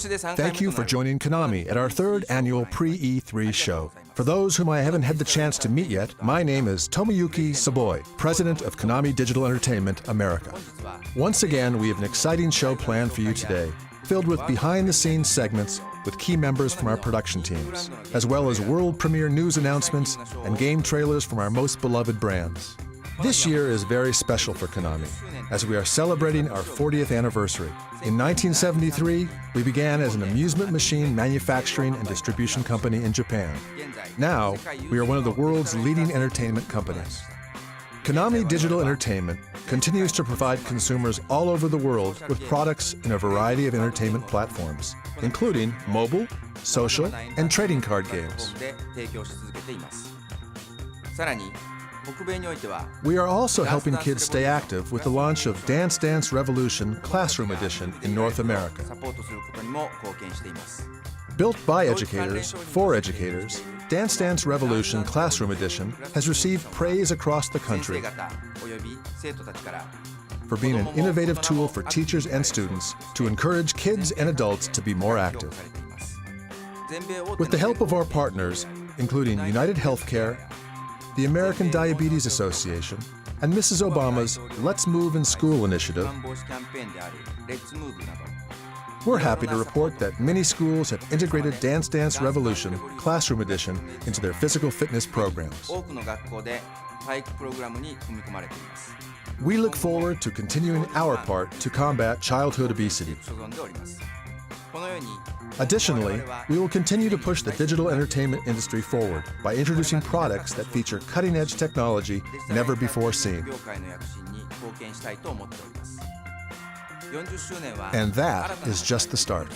Thank you for joining Konami at our third annual Pre-E3 show. For those whom I haven't had the chance to meet yet, my name is Tomoyuki Saboi, President of Konami Digital Entertainment America. Once again, we have an exciting show planned for you today, filled with behind-the-scenes segments with key members from our production teams, as well as world premiere news announcements and game trailers from our most beloved brands. This year is very special for Konami, as we are celebrating our 40th anniversary. In 1973, we began as an amusement machine manufacturing and distribution company in Japan. Now, we are one of the world's leading entertainment companies. Konami Digital Entertainment continues to provide consumers all over the world with products in a variety of entertainment platforms, including mobile, social, and trading card games. We are also helping kids stay active with the launch of Dance Dance Revolution Classroom Edition in North America. Built by educators, for educators, Dance Dance Revolution Classroom Edition has received praise across the country for being an innovative tool for teachers and students to encourage kids and adults to be more active. With the help of our partners, including United Healthcare, the American Diabetes Association, and Mrs. Obama's Let's Move in School initiative, we're happy to report that many schools have integrated Dance Dance Revolution Classroom Edition into their physical fitness programs. We look forward to continuing our part to combat childhood obesity. Additionally, we will continue to push the digital entertainment industry forward by introducing products that feature cutting-edge technology never before seen. And that is just the start.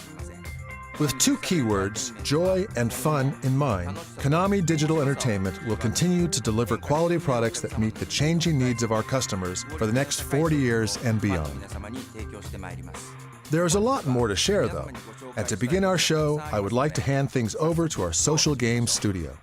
With two keywords, joy and fun, in mind, Konami Digital Entertainment will continue to deliver quality products that meet the changing needs of our customers for the next 40 years and beyond. There is a lot more to share, though. And to begin our show, I would like to hand things over to our Social Games Studio.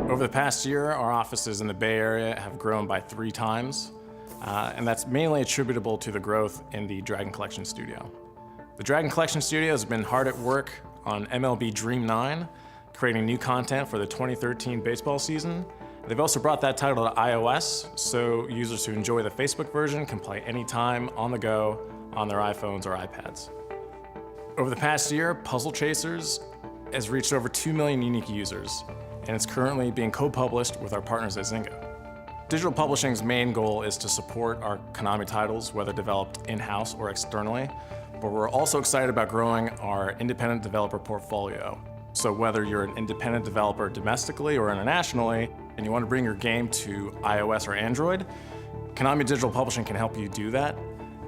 Over the past year, our offices in the Bay Area have grown by 3 times, and that's mainly attributable to the growth in the Dragon Collection Studio. The Dragon Collection Studio has been hard at work on MLB Dream 9, creating new content for the 2013 baseball season. They've also brought that title to iOS, so users who enjoy the Facebook version can play anytime, on the go, on their iPhones or iPads. Over the past year, Puzzle Chasers has reached over 2 million unique users, and it's currently being co-published with our partners at Zynga. Digital publishing's main goal is to support our Konami titles, whether developed in-house or externally, but we're also excited about growing our independent developer portfolio. So whether you're an independent developer domestically or internationally, and you want to bring your game to iOS or Android, Konami Digital Publishing can help you do that,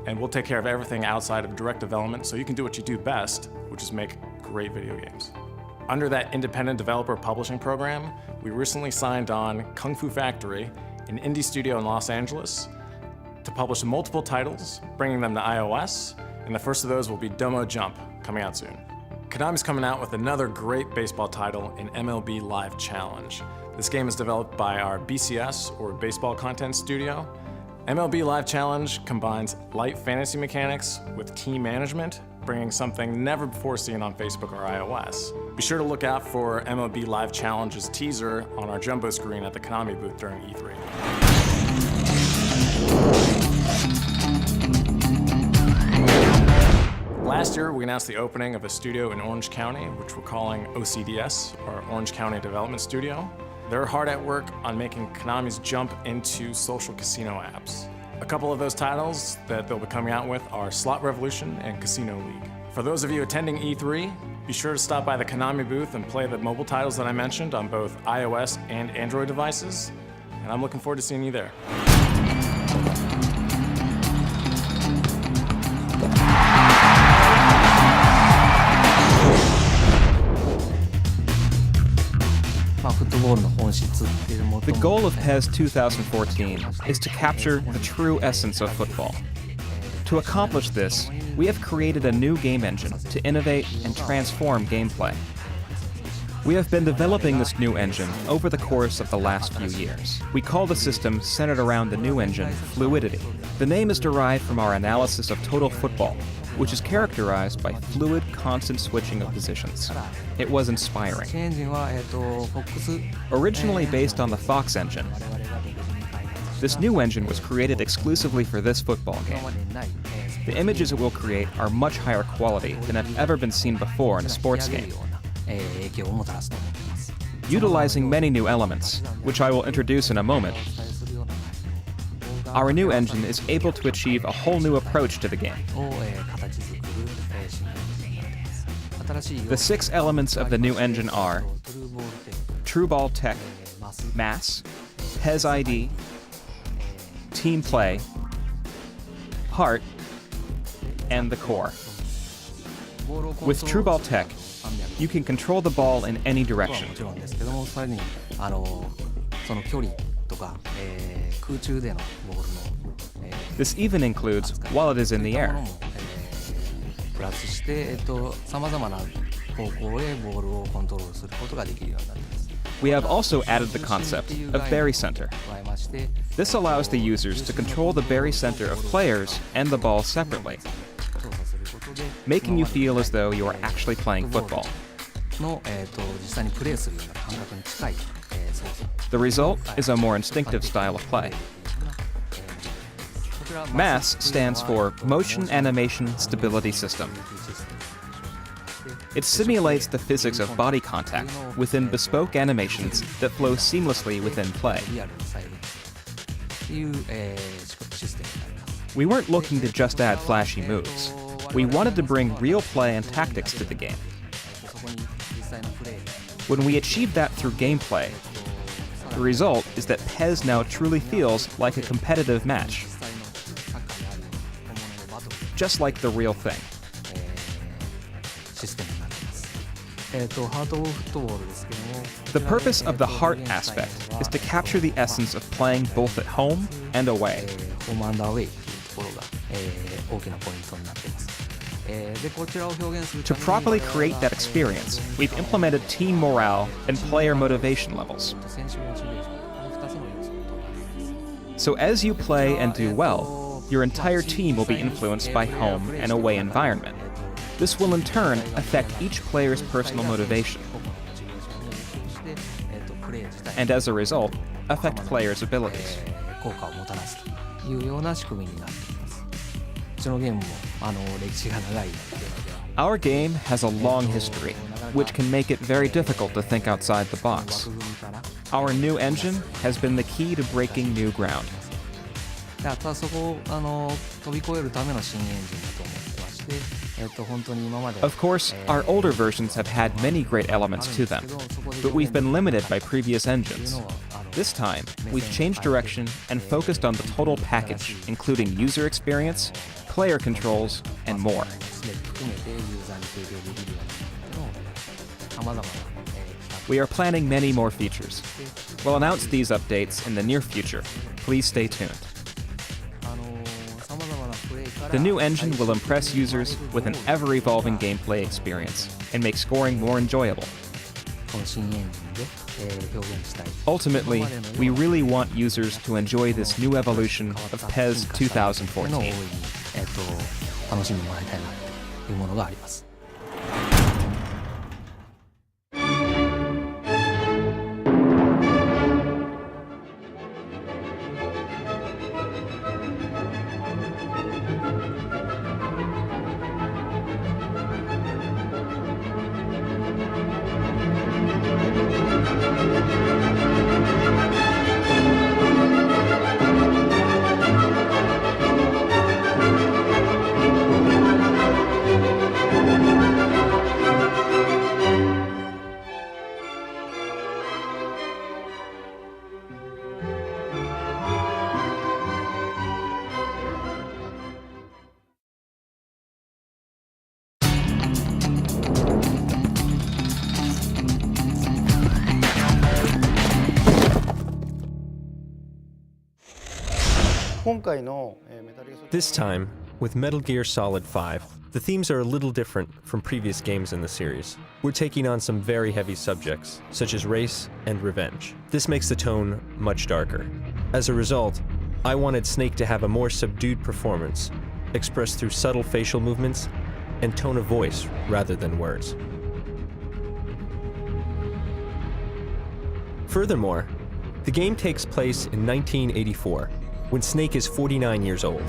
and we'll take care of everything outside of direct development so you can do what you do best, which is make great video games. Under that independent developer publishing program, we recently signed on Kung Fu Factory, an indie studio in Los Angeles, to publish multiple titles, bringing them to iOS, and the first of those will be Domo Jump, coming out soon. Konami's coming out with another great baseball title in MLB Live Challenge. This game is developed by our BCS, or Baseball Content Studio. MLB Live Challenge combines light fantasy mechanics with team management, bringing something never before seen on Facebook or iOS. Be sure to look out for MLB Live Challenge's teaser on our jumbo screen at the Konami booth during E3. Last year, we announced the opening of a studio in Orange County, which we're calling OCDS, or Orange County Development Studio. They're hard at work on making Konami's jump into social casino apps. A couple of those titles that they'll be coming out with are Slot Revolution and Casino League. For those of you attending E3, be sure to stop by the Konami booth and play the mobile titles that I mentioned on both iOS and Android devices, and I'm looking forward to seeing you there. The goal of PES 2014 is to capture the true essence of football. To accomplish this, we have created a new game engine to innovate and transform gameplay. We have been developing this new engine over the course of the last few years. We call the system centered around the new engine Fluidity. The name is derived from our analysis of total football, which is characterized by fluid, constant switching of positions. It was inspiring. Originally based on the Fox engine, this new engine was created exclusively for this football game. The images it will create are much higher quality than have ever been seen before in a sports game, utilizing many new elements, which I will introduce in a moment. Our new engine is able to achieve a whole new approach to the game. The 6 elements of the new engine are True Ball Tech, Mass, PES ID, Team Play, Heart, and the Core. With True Ball Tech, you can control the ball in any direction. This even includes while it is in the air. We have also added the concept of Berry Center. This allows the users to control the Berry Center of players and the ball separately, making you feel as though you are actually playing football. The result is a more instinctive style of play. MASS stands for Motion Animation Stability System. It simulates the physics of body contact within bespoke animations that flow seamlessly within play. We weren't looking to just add flashy moves. We wanted to bring real play and tactics to the game. When we achieved that through gameplay, the result is that PES now truly feels like a competitive match, just like the real thing. The purpose of the heart aspect is to capture the essence of playing both at home and away. To properly create that experience, we've implemented team morale and player motivation levels. So as you play and do well, your entire team will be influenced by home and away environment. This will in turn affect each player's personal motivation, and as a result, affect players' abilities. Our game has a long history, which can make it very difficult to think outside the box. Our new engine has been the key to breaking new ground. Of course, our older versions have had many great elements to them, but we've been limited by previous engines. This time, we've changed direction and focused on the total package, including user experience, player controls, and more. We are planning many more features. We'll announce these updates in the near future. Please stay tuned. The new engine will impress users with an ever-evolving gameplay experience and make scoring more enjoyable. Ultimately, we really want users to enjoy this new evolution of PES 2014. This time, With Metal Gear Solid 5, the themes are a little different from previous games in the series. We're taking on some very heavy subjects, such as race and revenge. This makes the tone much darker. As a result, I wanted Snake to have a more subdued performance, expressed through subtle facial movements and tone of voice rather than words. Furthermore, the game takes place in 1984, when Snake is 49 years old.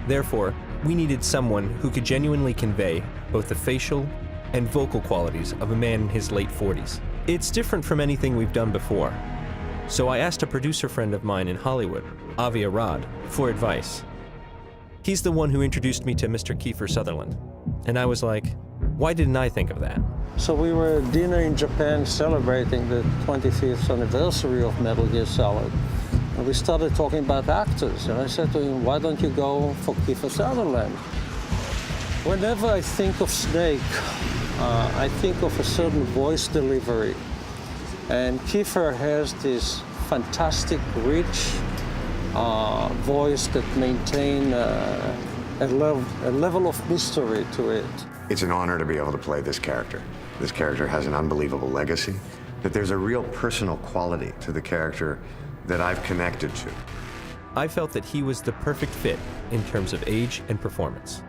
Therefore, we needed someone who could genuinely convey both the facial and vocal qualities of a man in his late 40s. It's different from anything we've done before, so I asked a producer friend of mine in Hollywood, Avi Arad, for advice. He's the one who introduced me to Mr. Kiefer Sutherland, and I was like, why didn't I think of that? So we were at dinner in Japan celebrating the 25th anniversary of Metal Gear Solid. And we started talking about actors. And I said to him, why don't you go for Kiefer Sutherland? Whenever I think of Snake, I think of a certain voice delivery. And Kiefer has this fantastic, rich voice that maintains a level of mystery to it. It's an honor to be able to play this character. This character has an unbelievable legacy, but there's a real personal quality to the character that I've connected to. I felt that he was the perfect fit in terms of age and performance.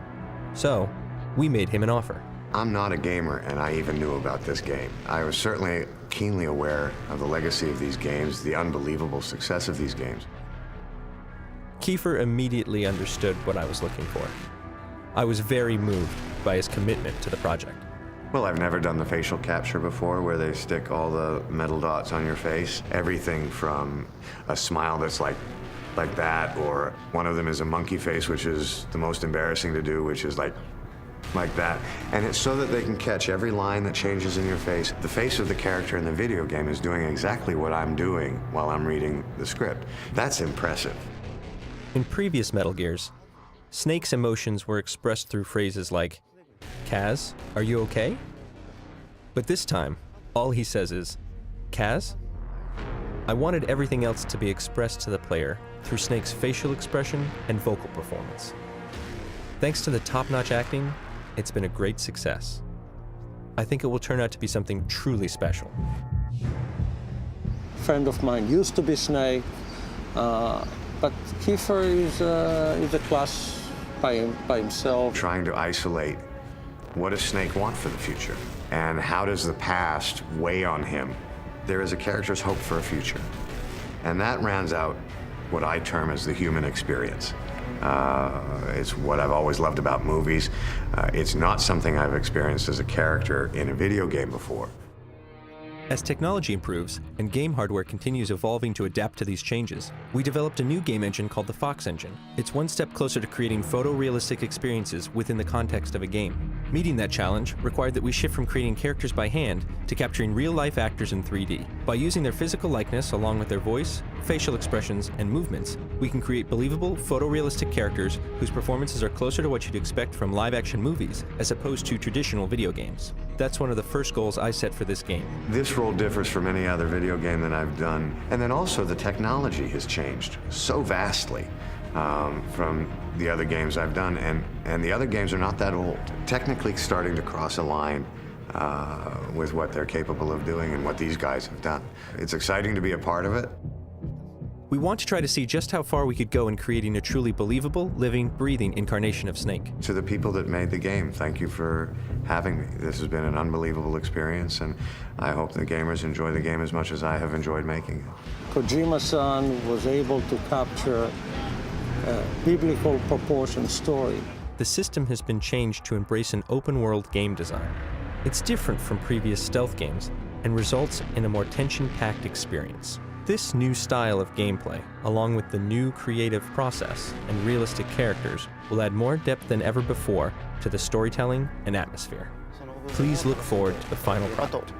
So, we made him an offer. I'm not a gamer, and I even knew about this game. I was certainly keenly aware of the legacy of these games, the unbelievable success of these games. Kiefer immediately understood what I was looking for. I was very moved by his commitment to the project. Well, I've never done the facial capture before where they stick all the metal dots on your face. Everything from a smile that's like that, or one of them is a monkey face, which is the most embarrassing to do, which is like that. And it's so that they can catch every line that changes in your face. The face of the character in the video game is doing exactly what I'm doing while I'm reading the script. That's impressive. In previous Metal Gears, Snake's emotions were expressed through phrases like, Kaz, are you okay? But this time, all he says is, Kaz? I wanted everything else to be expressed to the player through Snake's facial expression and vocal performance. Thanks to the top-notch acting, it's been a great success. I think it will turn out to be something truly special. A friend of mine used to be Snake, but Kiefer is a class by himself. Trying to isolate what does Snake want for the future, and how does the past weigh on him? There is a character's hope for a future, and that rounds out what I term as the human experience. It's what I've always loved about movies. It's not something I've experienced as a character in a video game before. As technology improves and game hardware continues evolving to adapt to these changes, we developed a new game engine called the Fox Engine. It's one step closer to creating photorealistic experiences within the context of a game. Meeting that challenge required that we shift from creating characters by hand to capturing real-life actors in 3D. By using their physical likeness along with their voice, facial expressions, and movements, we can create believable, photorealistic characters whose performances are closer to what you'd expect from live-action movies as opposed to traditional video games. That's one of the first goals I set for this game. This role differs from any other video game that I've done. And then also the technology has changed so vastly from the other games I've done. And the other games are not that old. Technically starting to cross a line with what they're capable of doing and what these guys have done. It's exciting to be a part of it. We want to try to see just how far we could go in creating a truly believable, living, breathing incarnation of Snake. To the people that made the game, thank you for having me. This has been an unbelievable experience, and I hope the gamers enjoy the game as much as I have enjoyed making it. Kojima-san was able to capture a biblical proportion story. The system has been changed to embrace an open-world game design. It's different from previous stealth games and results in a more tension-packed experience. This new style of gameplay, along with the new creative process and realistic characters, will add more depth than ever before to the storytelling and atmosphere. Please look forward to the final product.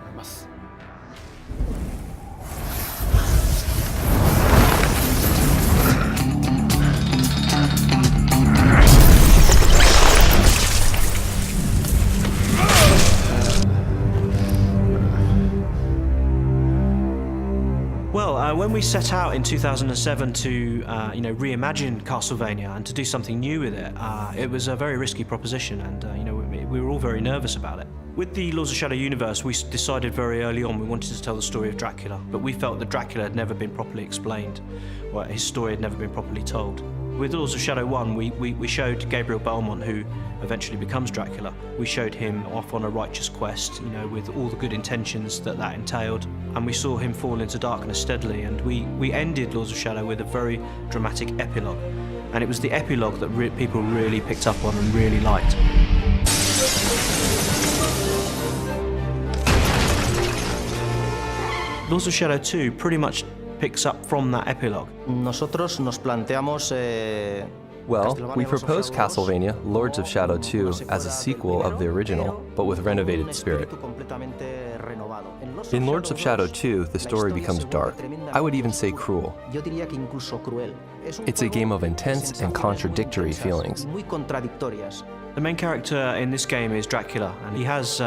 Well, when When we set out in 2007 to reimagine Castlevania and to do something new with it, it was a very risky proposition, and we were all very nervous about it. With the Lords of Shadow universe, we decided very early on we wanted to tell the story of Dracula, but we felt that Dracula had never been properly explained, or his story had never been properly told. With Lords of Shadow 1, we showed Gabriel Belmont, who eventually becomes Dracula. We showed him off on a righteous quest, with all the good intentions that entailed, and we saw him fall into darkness steadily, and we ended Lords of Shadow with a very dramatic epilogue, and it was the epilogue that people really picked up on and really liked. Lords of Shadow 2 pretty much picks up from that epilogue. Nosotros nos planteamos Well, we proposed Castlevania Lords of Shadow 2 as a sequel of the original, but with renovated spirit. In Lords of Shadow 2, the story becomes dark. I would even say cruel. It's a game of intense and contradictory feelings. The main character in this game is Dracula, and he has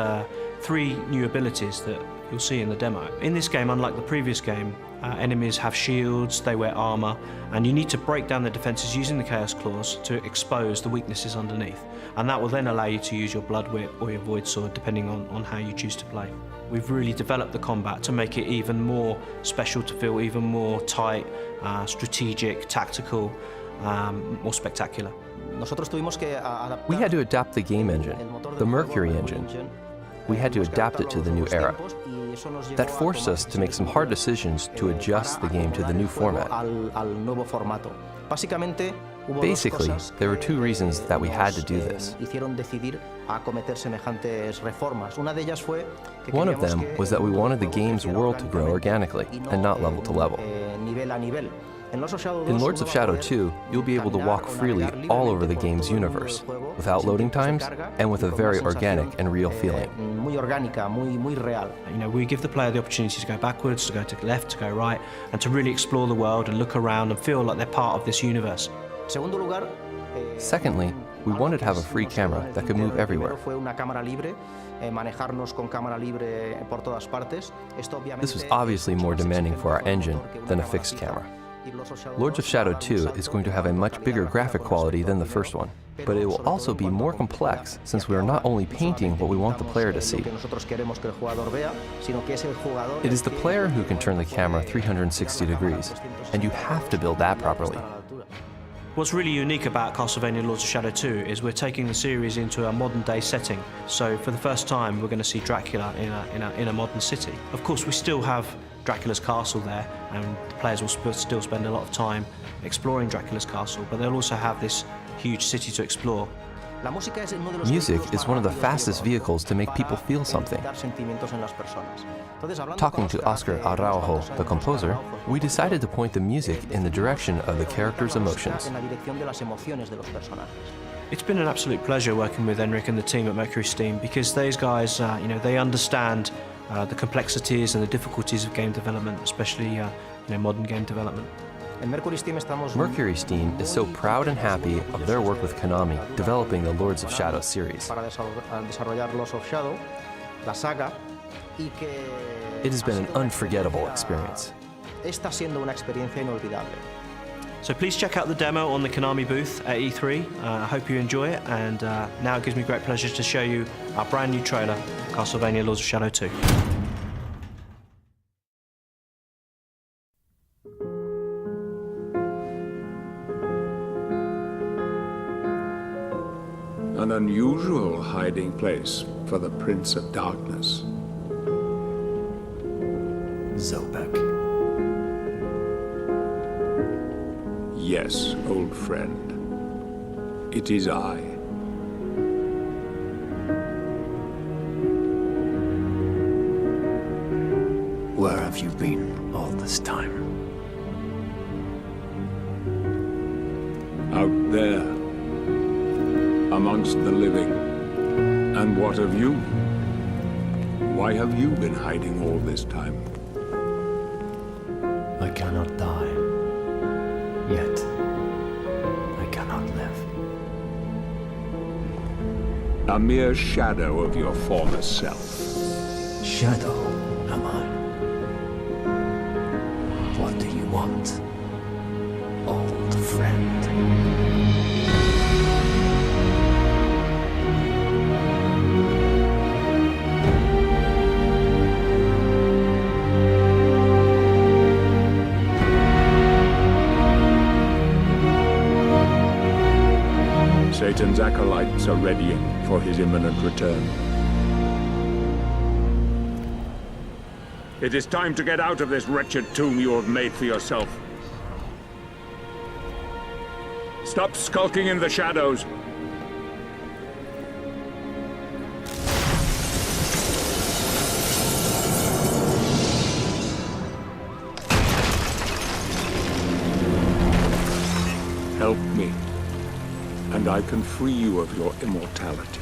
3 new abilities that you'll see in the demo. In this game, unlike the previous game, enemies have shields, they wear armor, and you need to break down the defenses using the Chaos Claws to expose the weaknesses underneath. And that will then allow you to use your Blood Whip or your Void Sword, depending on how you choose to play. We've really developed the combat to make it even more special, to feel even more tight, strategic, tactical, more spectacular. We had to adapt the game engine, the Mercury engine. We had to adapt it to the new era. That forced us to make some hard decisions to adjust the game to the new format. Basically, there were 2 reasons that we had to do this. One of them was that we wanted the game's world to grow organically and not level to level. In Lords of Shadow 2, you'll be able to walk freely all over the game's universe, without loading times, and with a very organic and real feeling. We give the player the opportunity to go backwards, to go to the left, to go right, and to really explore the world and look around and feel like they're part of this universe. Secondly, we wanted to have a free camera that could move everywhere. This was obviously more demanding for our engine than a fixed camera. Lords of Shadow 2 is going to have a much bigger graphic quality than the first one, but it will also be more complex since we are not only painting what we want the player to see. It is the player who can turn the camera 360 degrees, and you have to build that properly. What's really unique about Castlevania Lords of Shadow 2 is we're taking the series into a modern day setting. So for the first time, we're going to see Dracula in a modern city. Of course, we still have Dracula's castle there, and the players will still spend a lot of time exploring Dracula's castle, but they'll also have this huge city to explore. Music is one of the fastest vehicles to make people feel something. Talking to Oscar Araujo, the composer, we decided to point the music in the direction of the characters' emotions. It's been an absolute pleasure working with Enric and the team at Mercury Steam, because those guys, they understand the complexities and the difficulties of game development, especially modern game development. Mercury Steam is so proud and happy of their work with Konami, developing the Lords of Shadow series. It has been an unforgettable experience. So please check out the demo on the Konami booth at E3. I hope you enjoy it, and now it gives me great pleasure to show you our brand new trailer, Castlevania Lords of Shadow 2. An unusual hiding place for the Prince of Darkness. Zobek. Yes, old friend. It is I. Where have you been all this time? Out there, amongst the living. And what of you? Why have you been hiding all this time? I cannot die. Yet, I cannot live. A mere shadow of your former self. Shadow, am I? What do you want, old friend. Satan's acolytes are readying for his imminent return. It is time to get out of this wretched tomb you have made for yourself. Stop skulking in the shadows. Help me, and I can free you of your immortality.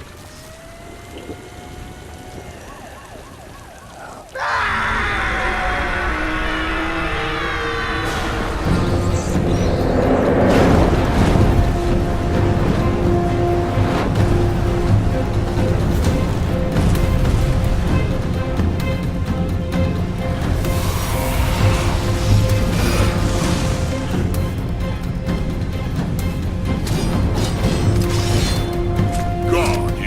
God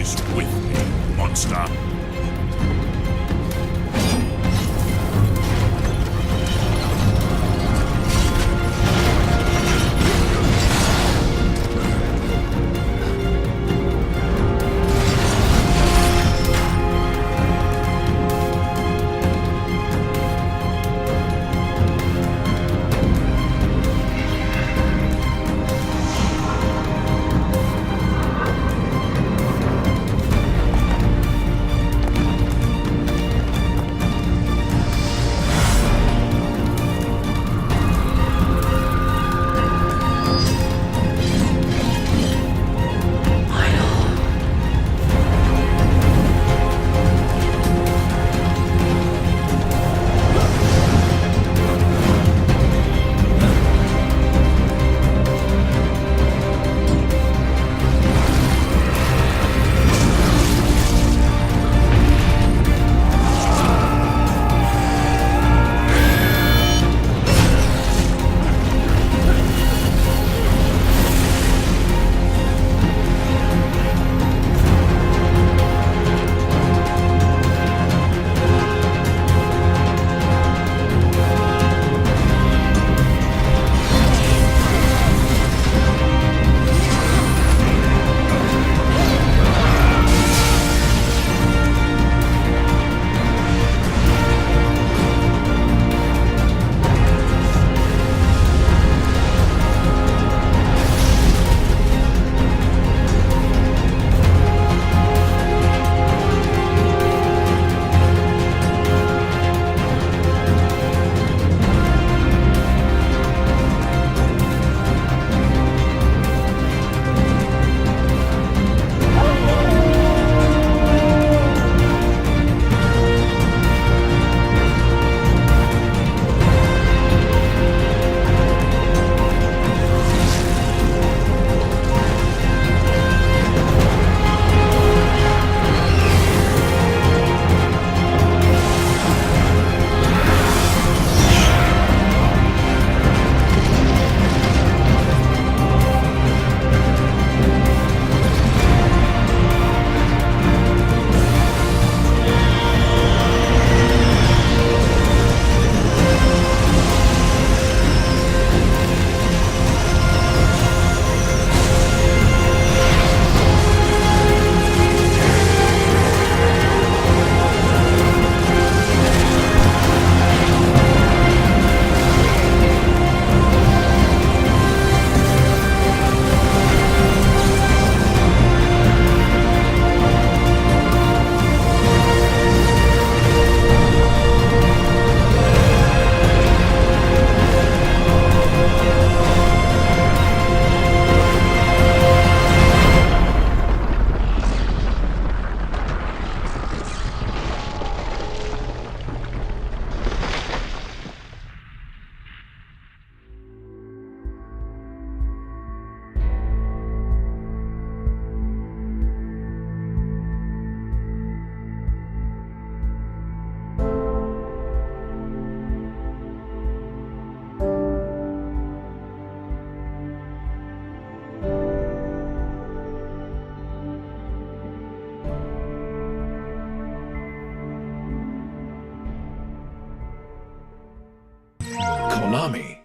Konami.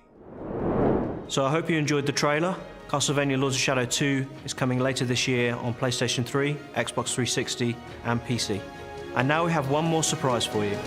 So I hope you enjoyed the trailer. Castlevania Lords of Shadow 2 is coming later this year on PlayStation 3, Xbox 360 and PC. And now we have one more surprise for you.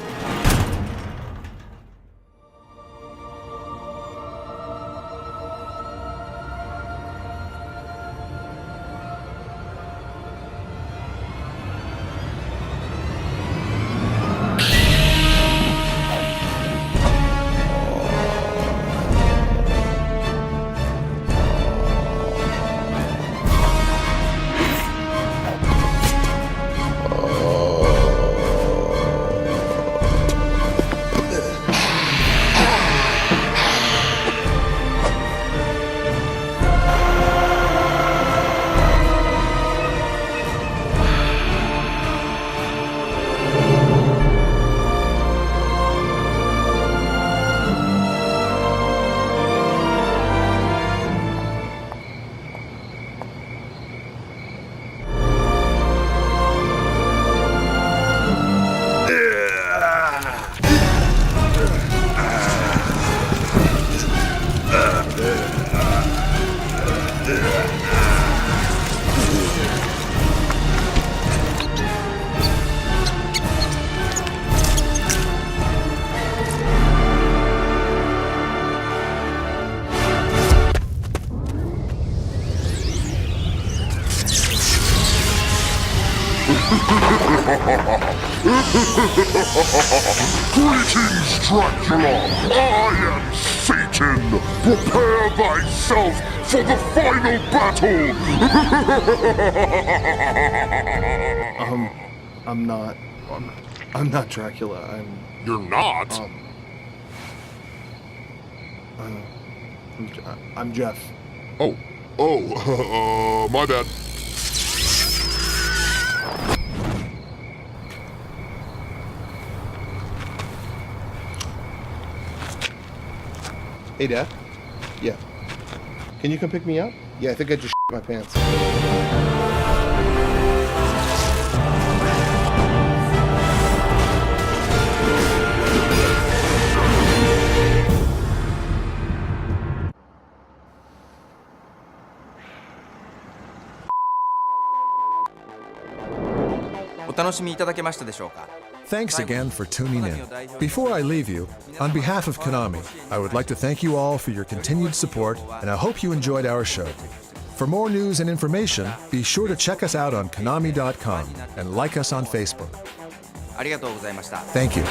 Greetings, Dracula! I am Satan! Prepare thyself for the final battle! I'm not Dracula. You're not? I'm Jeff. My bad. Hey, Dad? Yeah. Can you come pick me up? Yeah, I think I just my pants. Thanks again for tuning in. Before I leave you, on behalf of Konami, I would like to thank you all for your continued support, and I hope you enjoyed our show. For more news and information, be sure to check us out on Konami.com and like us on Facebook. Thank you.